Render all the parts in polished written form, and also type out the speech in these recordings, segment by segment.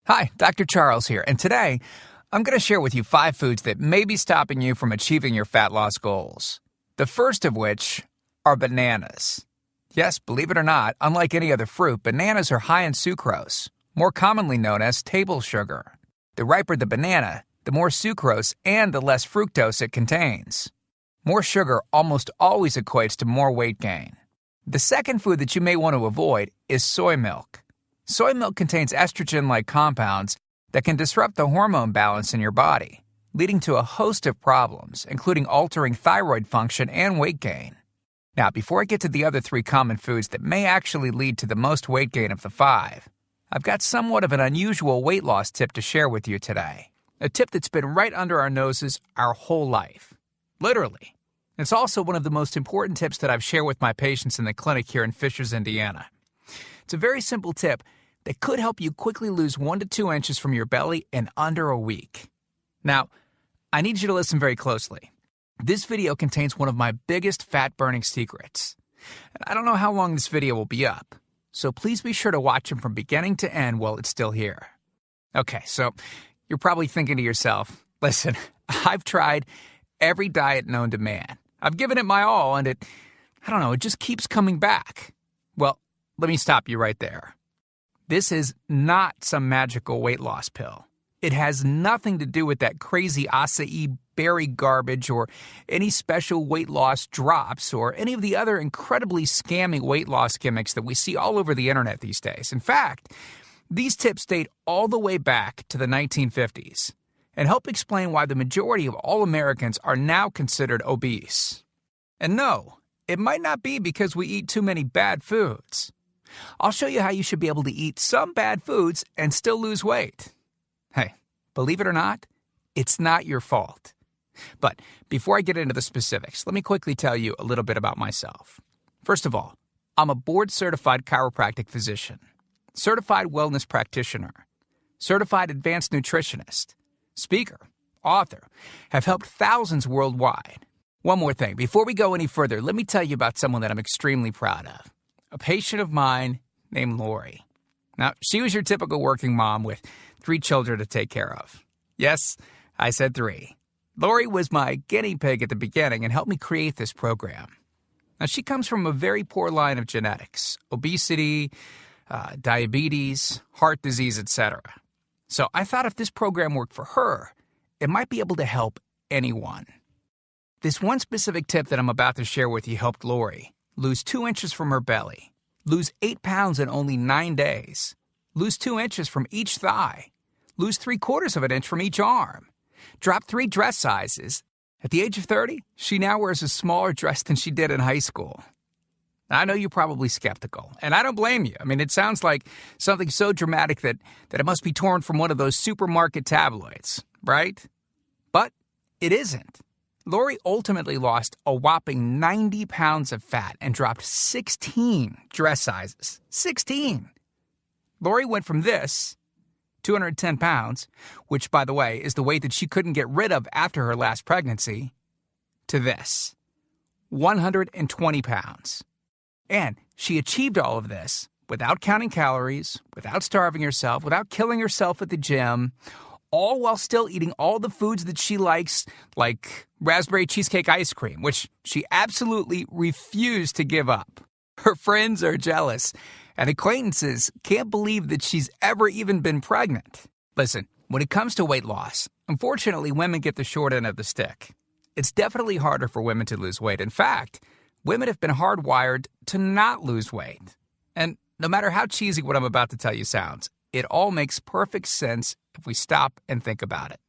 Hi, Dr. Charles here, and today I'm going to share with you 5 foods that may be stopping you from achieving your fat loss goals. The first of which are bananas. Yes, believe it or not, unlike any other fruit, bananas are high in sucrose, more commonly known as table sugar. The riper the banana, the more sucrose and the less fructose it contains. More sugar almost always equates to more weight gain. The second food that you may want to avoid is soy milk. Soy milk contains estrogen-like compounds that can disrupt the hormone balance in your body, leading to a host of problems, including altering thyroid function and weight gain. Now, before I get to the other 3 common foods that may actually lead to the most weight gain of the 5, I've got somewhat of an unusual weight loss tip to share with you today. A tip that's been right under our noses our whole life. Literally. It's also one of the most important tips that I've shared with my patients in the clinic here in Fishers, Indiana. It's a very simple tip that could help you quickly lose 1 to 2 inches from your belly in under a week. Now, I need you to listen very closely. This video contains one of my biggest fat-burning secrets. And I don't know how long this video will be up, so please be sure to watch it from beginning to end while it's still here. Okay, so you're probably thinking to yourself, listen, I've tried every diet known to man. I've given it my all, and it just keeps coming back. Well, let me stop you right there. This is not some magical weight loss pill. It has nothing to do with that crazy acai berry garbage or any special weight loss drops or any of the other incredibly scammy weight loss gimmicks that we see all over the internet these days. In fact, these tips date all the way back to the 1950s and help explain why the majority of all Americans are now considered obese. And no, it might not be because we eat too many bad foods. I'll show you how you should be able to eat some bad foods and still lose weight. Hey, believe it or not, it's not your fault. But before I get into the specifics, let me quickly tell you a little bit about myself. First of all, I'm a board-certified chiropractic physician, certified wellness practitioner, certified advanced nutritionist, speaker, author, have helped thousands worldwide. One more thing, before we go any further, let me tell you about someone that I'm extremely proud of. A patient of mine named Lori. Now, she was your typical working mom with 3 children to take care of. Yes, I said 3. Lori was my guinea pig at the beginning and helped me create this program. Now, she comes from a very poor line of genetics, obesity, diabetes, heart disease, etc. So I thought if this program worked for her, it might be able to help anyone. This one specific tip that I'm about to share with you helped Lori lose 2 inches from her belly, lose 8 pounds in only 9 days, lose 2 inches from each thigh, lose 3/4 of an inch from each arm, drop 3 dress sizes. At the age of 30, she now wears a smaller dress than she did in high school. Now, I know you're probably skeptical, and I don't blame you. I mean, it sounds like something so dramatic that it must be torn from one of those supermarket tabloids, right? But it isn't. Lori ultimately lost a whopping 90 pounds of fat and dropped 16 dress sizes. 16! Lori went from this, 210 pounds, which, by the way, is the weight that she couldn't get rid of after her last pregnancy, to this, 120 pounds. And she achieved all of this without counting calories, without starving herself, without killing herself at the gym, all while still eating all the foods that she likes, like raspberry cheesecake ice cream, which she absolutely refused to give up. Her friends are jealous, and acquaintances can't believe that she's ever even been pregnant. Listen, when it comes to weight loss, unfortunately, women get the short end of the stick. It's definitely harder for women to lose weight. In fact, women have been hardwired to not lose weight. And no matter how cheesy what I'm about to tell you sounds, it all makes perfect sense if we stop and think about it.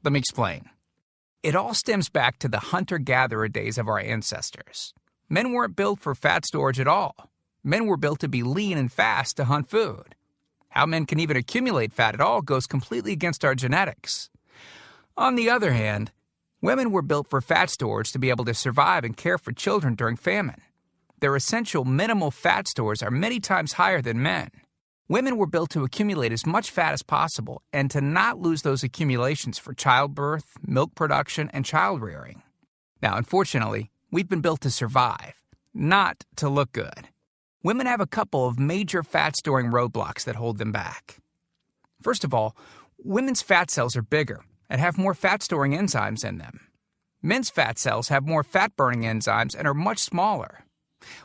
Let me explain. It all stems back to the hunter-gatherer days of our ancestors. Men weren't built for fat storage at all. Men were built to be lean and fast to hunt food. How men can even accumulate fat at all goes completely against our genetics. On the other hand, women were built for fat storage to be able to survive and care for children during famine. Their essential minimal fat stores are many times higher than men. Women were built to accumulate as much fat as possible and to not lose those accumulations for childbirth, milk production, and child rearing. Now, unfortunately, we've been built to survive, not to look good. Women have a couple of major fat-storing roadblocks that hold them back. First of all, women's fat cells are bigger and have more fat-storing enzymes in them. Men's fat cells have more fat-burning enzymes and are much smaller.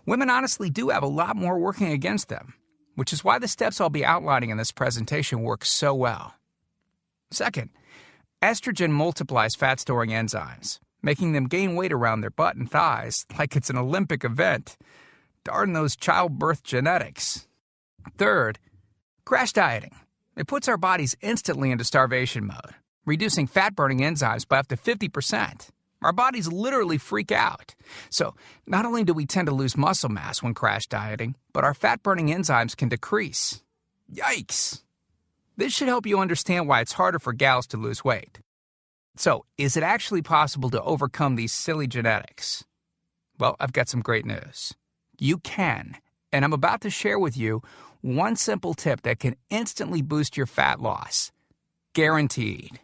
Women honestly do have a lot more working against them, which is why the steps I'll be outlining in this presentation work so well. Second, estrogen multiplies fat-storing enzymes, making them gain weight around their butt and thighs like it's an Olympic event. Darn those childbirth genetics. Third, crash dieting. It puts our bodies instantly into starvation mode, reducing fat-burning enzymes by up to 50%. Our bodies literally freak out. So, not only do we tend to lose muscle mass when crash dieting, but our fat-burning enzymes can decrease. Yikes! This should help you understand why it's harder for gals to lose weight. So, is it actually possible to overcome these silly genetics? Well, I've got some great news. You can, and I'm about to share with you one simple tip that can instantly boost your fat loss. Guaranteed.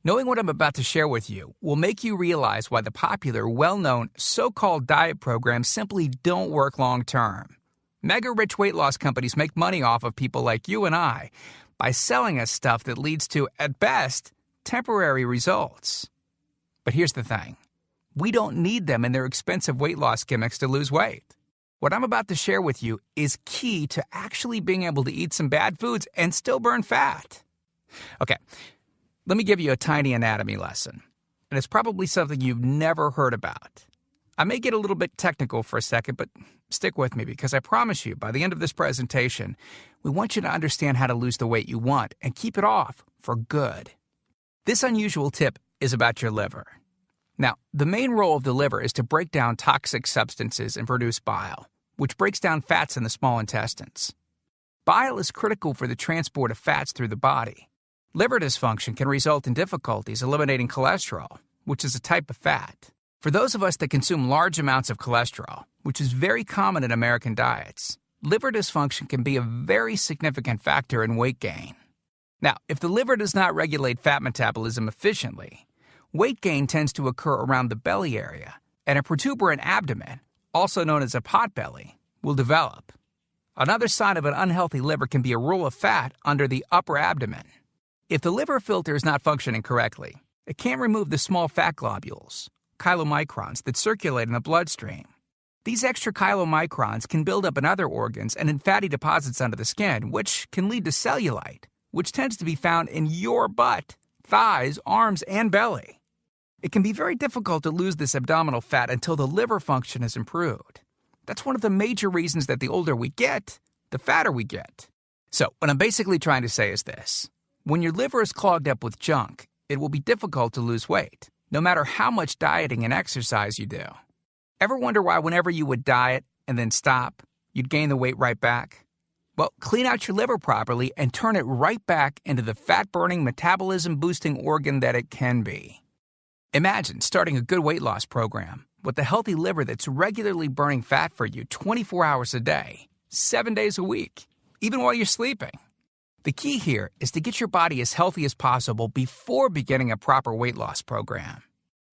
Knowing what I'm about to share with you will make you realize why the popular, well-known, so-called diet programs simply don't work long-term. Mega-rich weight loss companies make money off of people like you and I by selling us stuff that leads to, at best, temporary results. But here's the thing. We don't need them in their expensive weight loss gimmicks to lose weight. What I'm about to share with you is key to actually being able to eat some bad foods and still burn fat. Okay. Let me give you a tiny anatomy lesson, and it's probably something you've never heard about. I may get a little bit technical for a second, but stick with me because I promise you, by the end of this presentation, we want you to understand how to lose the weight you want and keep it off for good. This unusual tip is about your liver. Now, the main role of the liver is to break down toxic substances and produce bile, which breaks down fats in the small intestines. Bile is critical for the transport of fats through the body. Liver dysfunction can result in difficulties eliminating cholesterol, which is a type of fat. For those of us that consume large amounts of cholesterol, which is very common in American diets, liver dysfunction can be a very significant factor in weight gain. Now, if the liver does not regulate fat metabolism efficiently, weight gain tends to occur around the belly area, and a protuberant abdomen, also known as a potbelly, will develop. Another sign of an unhealthy liver can be a roll of fat under the upper abdomen. If the liver filter is not functioning correctly, it can't remove the small fat globules, chylomicrons, that circulate in the bloodstream. These extra chylomicrons can build up in other organs and in fatty deposits under the skin, which can lead to cellulite, which tends to be found in your butt, thighs, arms, and belly. It can be very difficult to lose this abdominal fat until the liver function is improved. That's one of the major reasons that the older we get, the fatter we get. So, what I'm basically trying to say is this. When your liver is clogged up with junk, it will be difficult to lose weight, no matter how much dieting and exercise you do. Ever wonder why whenever you would diet and then stop, you'd gain the weight right back? Well, clean out your liver properly and turn it right back into the fat-burning, metabolism-boosting organ that it can be. Imagine starting a good weight loss program with a healthy liver that's regularly burning fat for you 24 hours a day, 7 days a week, even while you're sleeping. The key here is to get your body as healthy as possible before beginning a proper weight loss program.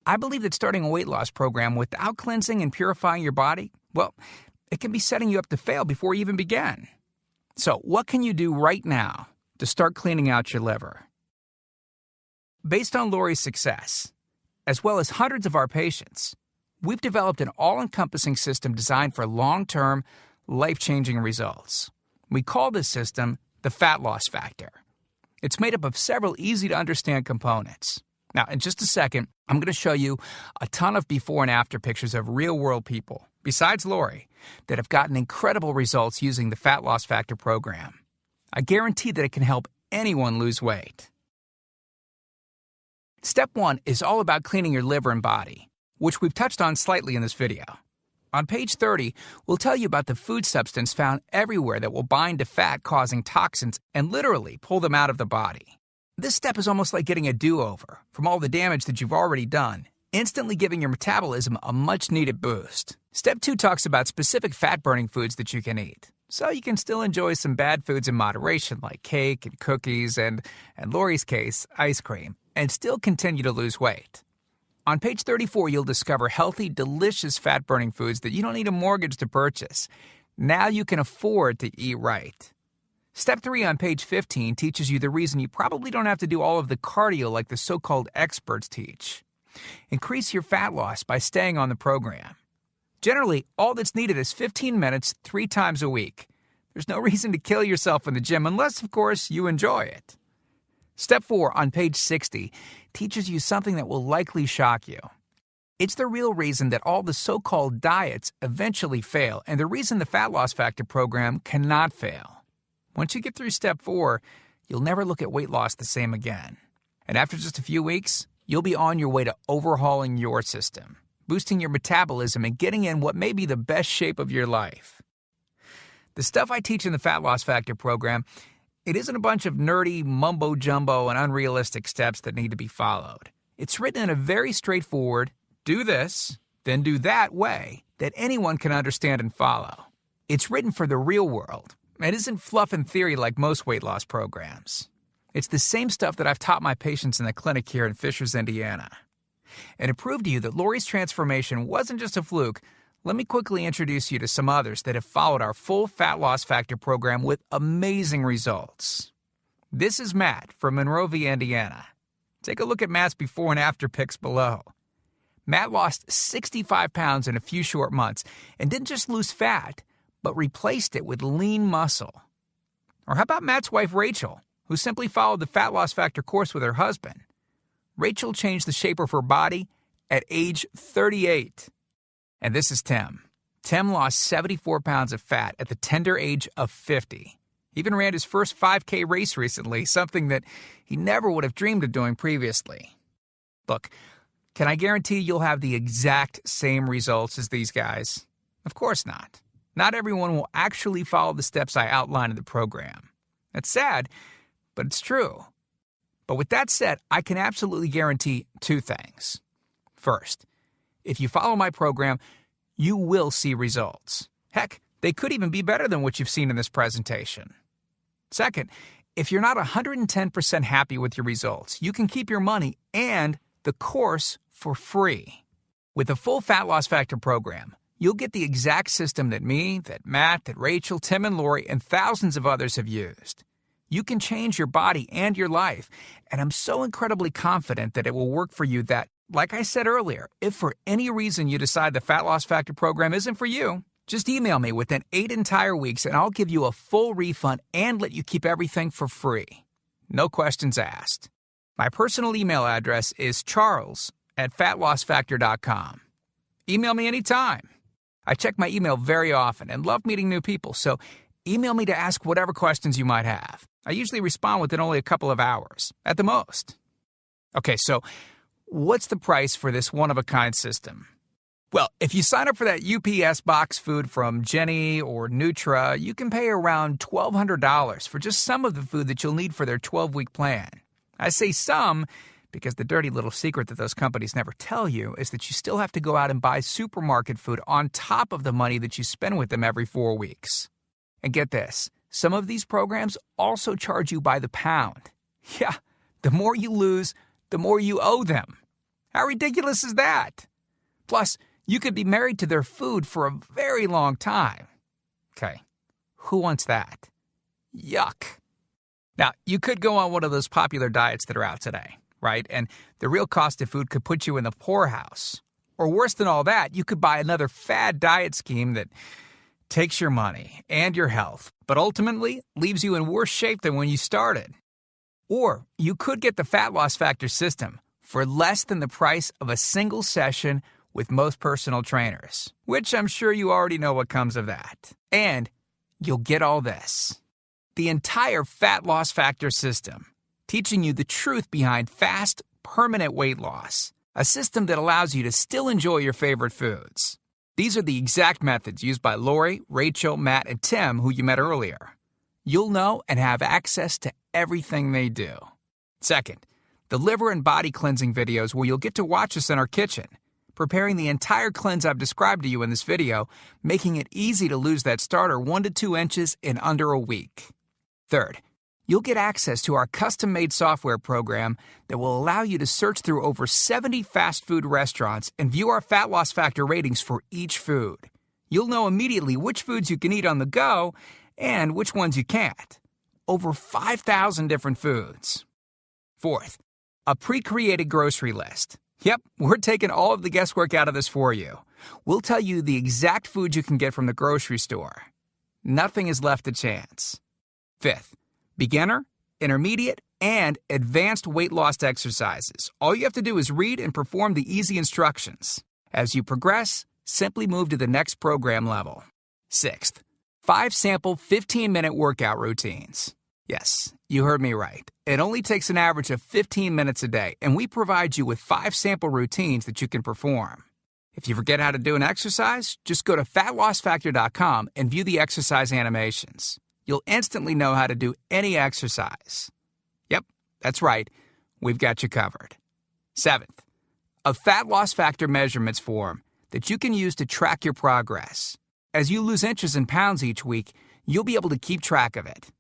I believe that starting a weight loss program without cleansing and purifying your body, well, it can be setting you up to fail before you even begin. So, what can you do right now to start cleaning out your liver? Based on Lori's success, as well as hundreds of our patients, we've developed an all-encompassing system designed for long-term, life-changing results. We call this system the Fat Loss Factor. It's made up of several easy-to-understand components. Now, in just a second, I'm going to show you a ton of before and after pictures of real-world people, besides Lori, that have gotten incredible results using the Fat Loss Factor program. I guarantee that it can help anyone lose weight. Step 1 is all about cleaning your liver and body, which we've touched on slightly in this video. On page 30, we'll tell you about the food substance found everywhere that will bind to fat, causing toxins and literally pull them out of the body. This step is almost like getting a do-over from all the damage that you've already done, instantly giving your metabolism a much-needed boost. Step 2 talks about specific fat-burning foods that you can eat, so you can still enjoy some bad foods in moderation like cake and cookies and, in Lori's case, ice cream, and still continue to lose weight. On page 34, you'll discover healthy, delicious fat-burning foods that you don't need a mortgage to purchase. Now you can afford to eat right. Step 3 on page 15 teaches you the reason you probably don't have to do all of the cardio like the so-called experts teach. Increase your fat loss by staying on the program. Generally, all that's needed is 15 minutes 3 times a week. There's no reason to kill yourself in the gym unless, of course, you enjoy it. Step 4 on page 60 teaches you something that will likely shock you. It's the real reason that all the so-called diets eventually fail and the reason the Fat Loss Factor program cannot fail. Once you get through step 4, you'll never look at weight loss the same again. And after just a few weeks, you'll be on your way to overhauling your system, boosting your metabolism, and getting in what may be the best shape of your life. The stuff I teach in the Fat Loss Factor program, it isn't a bunch of nerdy mumbo-jumbo and unrealistic steps that need to be followed. It's written in a very straightforward, do this, then do that way that anyone can understand and follow. It's written for the real world. It isn't fluff and theory like most weight loss programs. It's the same stuff that I've taught my patients in the clinic here in Fishers, Indiana. And to prove to you that Lori's transformation wasn't just a fluke, let me quickly introduce you to some others that have followed our full Fat Loss Factor program with amazing results. This is Matt from Monrovia, Indiana. Take a look at Matt's before and after pics below. Matt lost 65 pounds in a few short months and didn't just lose fat, but replaced it with lean muscle. Or how about Matt's wife, Rachel, who simply followed the Fat Loss Factor course with her husband? Rachel changed the shape of her body at age 38. And this is Tim. Tim lost 74 pounds of fat at the tender age of 50. He even ran his first 5K race recently, something that he never would have dreamed of doing previously. Look, can I guarantee you'll have the exact same results as these guys? Of course not. Not everyone will actually follow the steps I outline in the program. That's sad, but it's true. But with that said, I can absolutely guarantee 2 things. First, if you follow my program, you will see results. Heck, they could even be better than what you've seen in this presentation. Second, if you're not 110% happy with your results, you can keep your money and the course for free. With the full Fat Loss Factor program, you'll get the exact system that me, that Matt, that Rachel, Tim, and Lori, and thousands of others have used. You can change your body and your life, and I'm so incredibly confident that it will work for you that, like I said earlier, if for any reason you decide the Fat Loss Factor program isn't for you, just email me within 8 entire weeks and I'll give you a full refund and let you keep everything for free. No questions asked. My personal email address is charles@fatlossfactor.com. Email me anytime. I check my email very often and love meeting new people, so email me to ask whatever questions you might have. I usually respond within only a couple of hours, at the most. Okay, so what's the price for this one-of-a-kind system? Well, if you sign up for that UPS box food from Jenny or Nutra, you can pay around $1,200 for just some of the food that you'll need for their 12-week plan. I say some because the dirty little secret that those companies never tell you is that you still have to go out and buy supermarket food on top of the money that you spend with them every 4 weeks. And get this, some of these programs also charge you by the pound. Yeah, the more you lose, the more you owe them. How ridiculous is that? Plus, you could be married to their food for a very long time. Okay, who wants that? Yuck. Now, you could go on one of those popular diets that are out today, right? And the real cost of food could put you in the poorhouse. Or worse than all that, you could buy another fad diet scheme that takes your money and your health, but ultimately leaves you in worse shape than when you started. Or you could get the Fat Loss Factor system for less than the price of a single session with most personal trainers, which I'm sure you already know what comes of that. And you'll get all this. The entire Fat Loss Factor system, teaching you the truth behind fast, permanent weight loss, a system that allows you to still enjoy your favorite foods. These are the exact methods used by Lori, Rachel, Matt, and Tim, who you met earlier. You'll know and have access to everything they do. Second, the liver and body cleansing videos where you'll get to watch us in our kitchen, preparing the entire cleanse I've described to you in this video, making it easy to lose that starter 1 to 2 inches in under a week. Third, you'll get access to our custom-made software program that will allow you to search through over 70 fast food restaurants and view our Fat Loss Factor ratings for each food. You'll know immediately which foods you can eat on the go and which ones you can't. over 5,000 different foods. Fourth, a pre-created grocery list. Yep, we're taking all of the guesswork out of this for you. We'll tell you the exact food you can get from the grocery store. Nothing is left to chance. Fifth, beginner, intermediate, and advanced weight loss exercises. All you have to do is read and perform the easy instructions. As you progress, simply move to the next program level. Sixth, 5 sample 15-minute workout routines. Yes, you heard me right. It only takes an average of 15 minutes a day, and we provide you with 5 sample routines that you can perform. If you forget how to do an exercise, just go to fatlossfactor.com and view the exercise animations. You'll instantly know how to do any exercise. Yep, that's right. We've got you covered. Seventh, a Fat Loss Factor measurements form that you can use to track your progress. As you lose inches and pounds each week, you'll be able to keep track of it.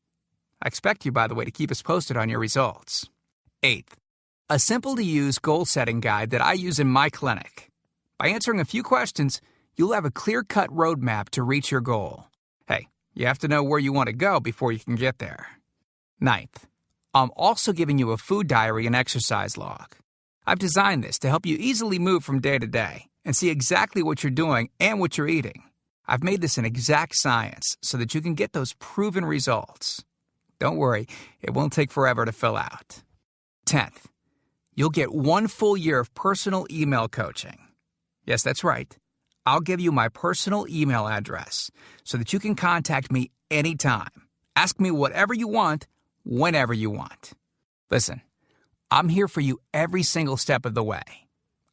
I expect you, by the way, to keep us posted on your results. Eighth, a simple-to-use goal-setting guide that I use in my clinic. By answering a few questions, you'll have a clear-cut roadmap to reach your goal. Hey, you have to know where you want to go before you can get there. Ninth, I'm also giving you a food diary and exercise log. I've designed this to help you easily move from day to day and see exactly what you're doing and what you're eating. I've made this an exact science so that you can get those proven results. Don't worry, it won't take forever to fill out. 10th, you'll get 1 full year of personal email coaching. Yes, that's right. I'll give you my personal email address so that you can contact me anytime. Ask me whatever you want, whenever you want. Listen, I'm here for you every single step of the way.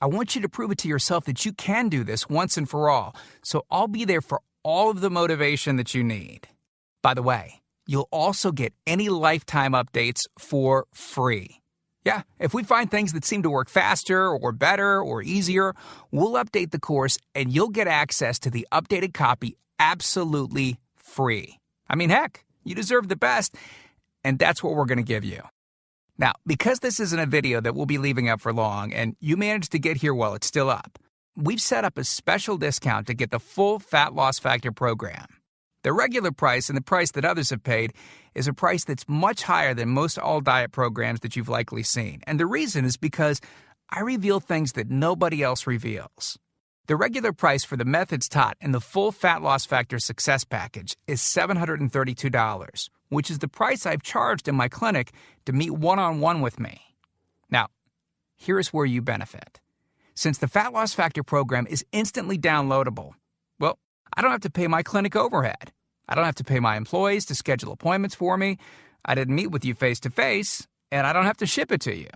I want you to prove it to yourself that you can do this once and for all, so I'll be there for all of the motivation that you need. By the way, you'll also get any lifetime updates for free. Yeah, if we find things that seem to work faster or better or easier, we'll update the course and you'll get access to the updated copy absolutely free. I mean, heck, you deserve the best, and that's what we're going to give you. Now, because this isn't a video that we'll be leaving up for long, and you managed to get here while it's still up, we've set up a special discount to get the full Fat Loss Factor program. The regular price and the price that others have paid is a price that's much higher than most all-diet programs that you've likely seen. And the reason is because I reveal things that nobody else reveals. The regular price for the methods taught in the full Fat Loss Factor Success Package is $732, which is the price I've charged in my clinic to meet one-on-one with me. Now, here's where you benefit. Since the Fat Loss Factor program is instantly downloadable, well, I don't have to pay my clinic overhead. I don't have to pay my employees to schedule appointments for me. I didn't meet with you face-to-face, and I don't have to ship it to you.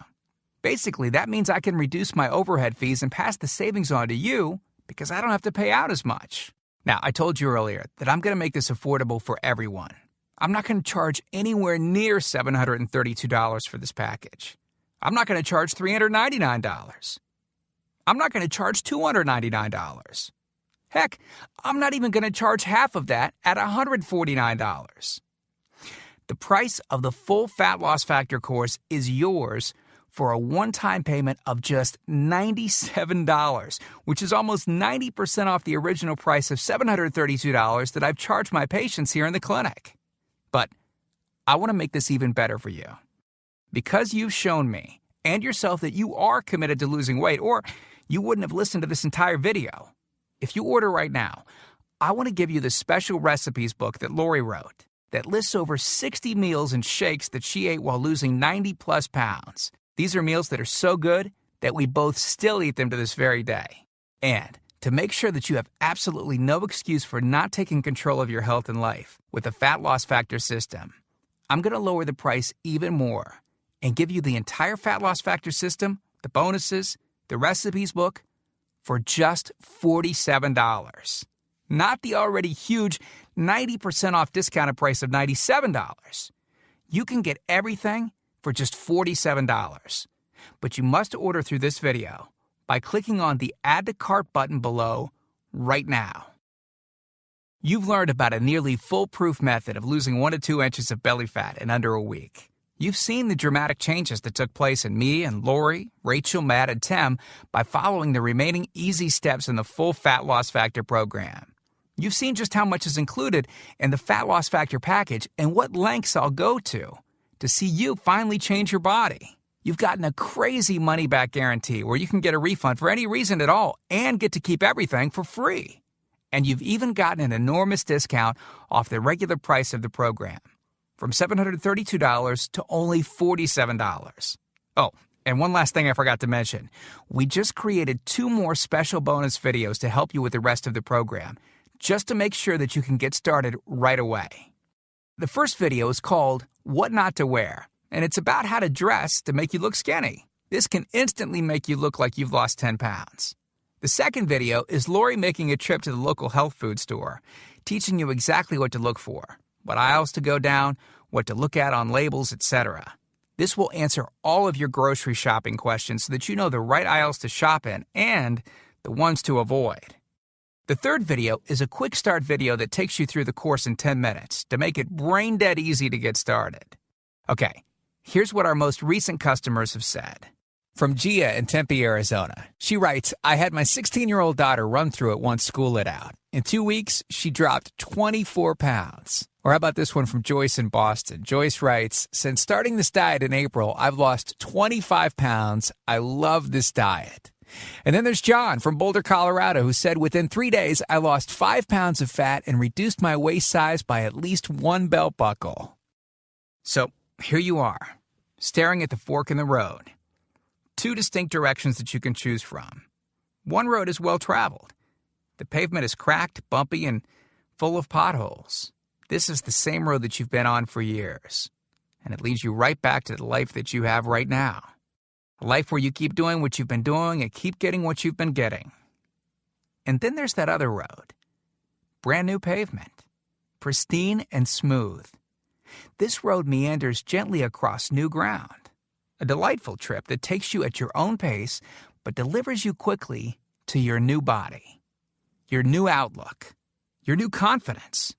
Basically, that means I can reduce my overhead fees and pass the savings on to you because I don't have to pay out as much. Now, I told you earlier that I'm going to make this affordable for everyone. I'm not going to charge anywhere near $732 for this package. I'm not going to charge $399. I'm not going to charge $299. Heck, I'm not even going to charge half of that at $149. The price of the full Fat Loss Factor course is yours for a one-time payment of just $97, which is almost 90% off the original price of $732 that I've charged my patients here in the clinic. But I want to make this even better for you. Because you've shown me and yourself that you are committed to losing weight, or you wouldn't have listened to this entire video. If you order right now, I want to give you the special recipes book that Lori wrote that lists over 60 meals and shakes that she ate while losing 90-plus pounds. These are meals that are so good that we both still eat them to this very day. And to make sure that you have absolutely no excuse for not taking control of your health and life with the Fat Loss Factor system, I'm going to lower the price even more and give you the entire Fat Loss Factor system, the bonuses, the recipes book, for just $47. Not the already huge 90% off discounted price of $97. You can get everything for just $47. But you must order through this video by clicking on the Add to Cart button below right now. You've learned about a nearly foolproof method of losing 1 to 2 inches of belly fat in under a week. You've seen the dramatic changes that took place in me and Lori, Rachel, Matt, and Tim by following the remaining easy steps in the full Fat Loss Factor program. You've seen just how much is included in the Fat Loss Factor package and what lengths I'll go to see you finally change your body. You've gotten a crazy money-back guarantee where you can get a refund for any reason at all and get to keep everything for free. And you've even gotten an enormous discount off the regular price of the program, from $732 to only $47. Oh, and one last thing I forgot to mention. We just created 2 more special bonus videos to help you with the rest of the program, just to make sure that you can get started right away. The first video is called What Not to Wear, and it's about how to dress to make you look skinny. This can instantly make you look like you've lost 10 pounds. The second video is Lori making a trip to the local health food store, teaching you exactly what to look for, what aisles to go down, what to look at on labels, etc. This will answer all of your grocery shopping questions so that you know the right aisles to shop in and the ones to avoid. The third video is a quick start video that takes you through the course in 10 minutes to make it brain dead easy to get started. Okay, here's what our most recent customers have said. From Gia in Tempe, Arizona. She writes, I had my 16-year-old daughter run through it once school let out. In 2 weeks, she dropped 24 pounds. Or how about this one from Joyce in Boston? Joyce writes, since starting this diet in April, I've lost 25 pounds. I love this diet. And then there's John from Boulder, Colorado, who said, within 3 days, I lost 5 pounds of fat and reduced my waist size by at least 1 belt buckle. So here you are, staring at the fork in the road. 2 distinct directions that you can choose from. One road is well-traveled. The pavement is cracked, bumpy, and full of potholes. This is the same road that you've been on for years. And it leads you right back to the life that you have right now. A life where you keep doing what you've been doing and keep getting what you've been getting. And then there's that other road. Brand new pavement. Pristine and smooth. This road meanders gently across new ground. A delightful trip that takes you at your own pace, but delivers you quickly to your new body, your new outlook, your new confidence,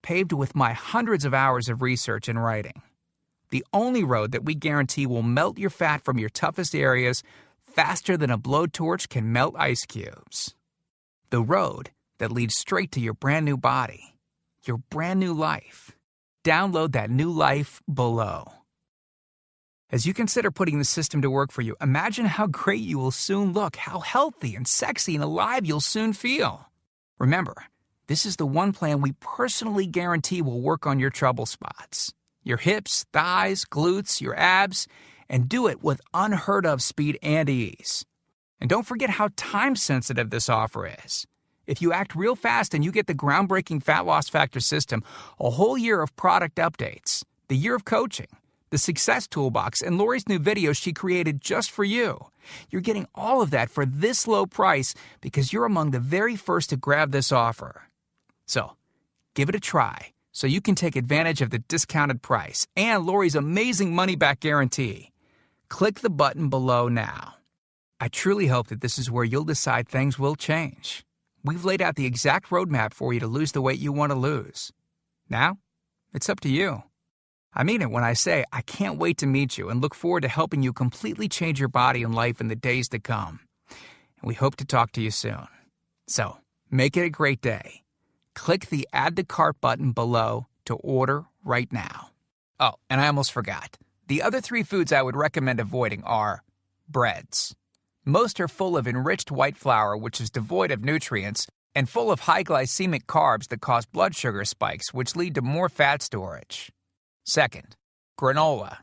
paved with my hundreds of hours of research and writing. The only road that we guarantee will melt your fat from your toughest areas faster than a blowtorch can melt ice cubes. The road that leads straight to your brand new body, your brand new life. Download that new life below. As you consider putting the system to work for you, imagine how great you will soon look, how healthy and sexy and alive you'll soon feel. Remember, this is the one plan we personally guarantee will work on your trouble spots. Your hips, thighs, glutes, your abs, and do it with unheard of speed and ease. And don't forget how time-sensitive this offer is. If you act real fast and you get the groundbreaking Fat Loss Factor system, a whole year of product updates, the year of coaching, the Success Toolbox, and Lori's new videos she created just for you. You're getting all of that for this low price because you're among the very first to grab this offer. So, give it a try so you can take advantage of the discounted price and Lori's amazing money-back guarantee. Click the button below now. I truly hope that this is where you'll decide things will change. We've laid out the exact roadmap for you to lose the weight you want to lose. Now, it's up to you. I mean it when I say I can't wait to meet you and look forward to helping you completely change your body and life in the days to come. And we hope to talk to you soon. So, make it a great day. Click the Add to Cart button below to order right now. Oh, and I almost forgot. The other 3 foods I would recommend avoiding are breads. Most are full of enriched white flour, which is devoid of nutrients, and full of high glycemic carbs that cause blood sugar spikes, which lead to more fat storage. Second, granola.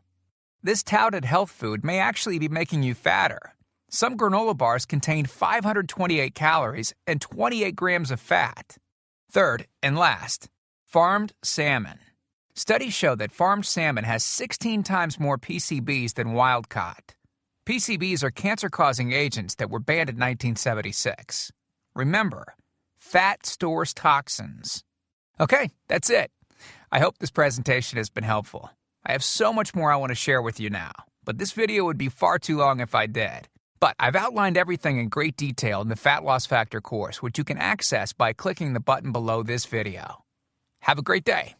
This touted health food may actually be making you fatter. Some granola bars contain 528 calories and 28 grams of fat. Third, and last, farmed salmon. Studies show that farmed salmon has 16 times more PCBs than wild-caught. PCBs are cancer-causing agents that were banned in 1976. Remember, fat stores toxins. Okay, that's it. I hope this presentation has been helpful. I have so much more I want to share with you now, but this video would be far too long if I did. But I've outlined everything in great detail in the Fat Loss Factor course, which you can access by clicking the button below this video. Have a great day.